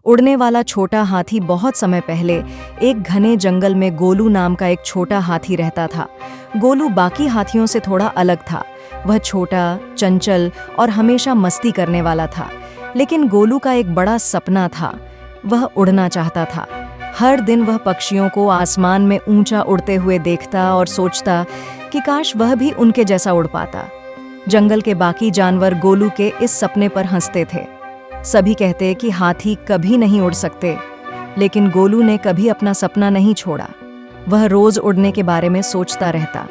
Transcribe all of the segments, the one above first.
उड़ने वाला छोटा हाथी बहुत समय पहले एक घने जंगल में गोलू नाम का एक छोटा हाथी रहता था। गोलू बाकी हाथियों से थोड़ा अलग था। वह छोटा, चंचल और हमेशा मस्ती करने वाला था। लेकिन गोलू का एक बड़ा सपना था। वह उड़ना चाहता था। हर दिन वह पक्षियों को आसमान में ऊंचा उड़ते हुए देखता और सोचता कि काश वह भी उनके जैसा उड़ पाता। जंगल के बाकी जानवर गोलू के इस सपने पर हंसते थे। सभी कहते कि हाथी कभी नहीं उड़ सकते, लेकिन गोलू ने कभी अपना सपना नहीं छोड़ा। वह रोज उड़ने के बारे में सोचता रहता।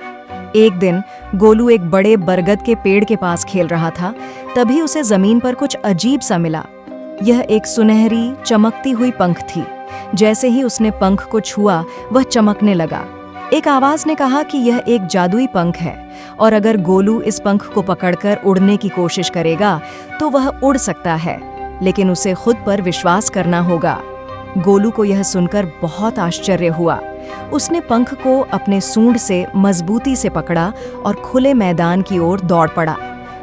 एक दिन गोलू एक बड़े बरगद के पेड़ के पास खेल रहा था। तभी उसे जमीन पर कुछ अजीब सा मिला। यह एक सुनहरी चमकती हुई पंख थी। जैसे ही उसने पंख को छुआ, वह चमकने लगा। एक आवाज ने कहा कि यह एक जादुई पंख है और अगर गोलू इस पंख को पकड़कर उड़ने की कोशिश करेगा तो वह उड़ सकता है, लेकिन उसे खुद पर विश्वास करना होगा। गोलू को यह सुनकर बहुत आश्चर्य हुआ। उसने पंख को अपने सूंड से मजबूती से पकड़ा और खुले मैदान की ओर दौड़ पड़ा।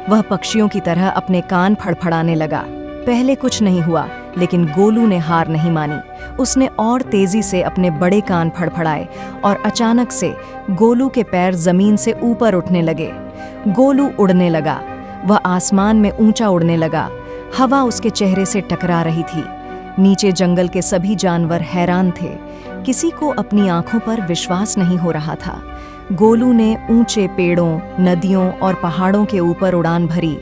वह पक्षियों की तरह अपने कान फड़फड़ाने लगा। पहले कुछ नहीं हुआ, लेकिन गोलू ने हार नहीं मानी। उसने और तेजी से अपने बड़े कान फड़फड़ाए और अचानक से गोलू के पैर जमीन से ऊपर उठने लगे। गोलू उड़ने लगा। वह आसमान में ऊंचा उड़ने लगा। हवा उसके चेहरे से टकरा रही थी। नीचे जंगल के सभी जानवर हैरान थे। किसी को अपनी आंखों पर विश्वास नहीं हो रहा था। गोलू ने ऊंचे पेड़ों, नदियों और पहाड़ों के ऊपर उड़ान भरी।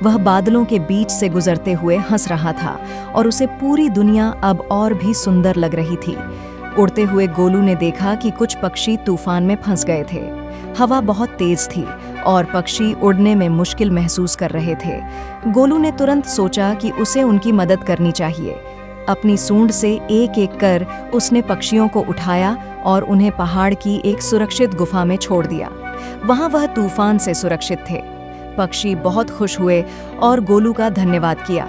वह बादलों के बीच से गुजरते हुए हंस रहा था और उसे पूरी दुनिया अब और भी सुंदर लग रही थी। उड़ते हुए गोलू ने देखा कि कुछ पक्षी तूफान में फंस गए थे। हवा बहुत तेज थी और पक्षी उड़ने में मुश्किल महसूस कर रहे थे। गोलू ने तुरंत सोचा कि उसे उनकी मदद करनी चाहिए। अपनी सूंड से एक एक कर उसने पक्षियों को उठाया और उन्हें पहाड़ की एक सुरक्षित गुफा में छोड़ दिया। वहां वह तूफान से सुरक्षित थे। पक्षी बहुत खुश हुए और गोलू का धन्यवाद किया।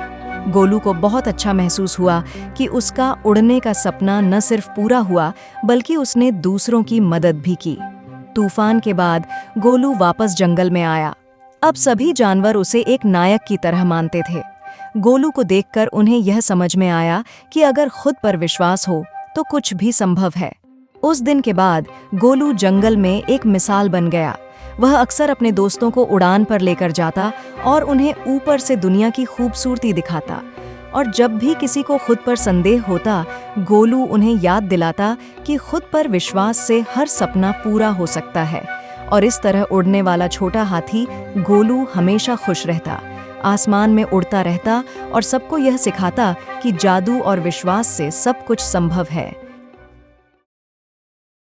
गोलू को बहुत अच्छा महसूस हुआ कि उसका उड़ने का सपना न सिर्फ पूरा हुआ, बल्कि उसने दूसरों की मदद भी की। तूफान के बाद गोलू वापस जंगल में आया। अब सभी जानवर उसे एक नायक की तरह मानते थे। गोलू को देखकर उन्हें यह समझ में आया कि अगर खुद पर विश्वास हो तो कुछ भी संभव है। उस दिन के बाद गोलू जंगल में एक मिसाल बन गया। वह अक्सर अपने दोस्तों को उड़ान पर लेकर जाता और उन्हें ऊपर से दुनिया की खूबसूरती दिखाता। और जब भी किसी को खुद पर संदेह होता, गोलू उन्हें याद दिलाता कि खुद पर विश्वास से हर सपना पूरा हो सकता है। और इस तरह उड़ने वाला छोटा हाथी गोलू हमेशा खुश रहता, आसमान में उड़ता रहता और सबको यह सिखाता कि जादू और विश्वास से सब कुछ संभव है।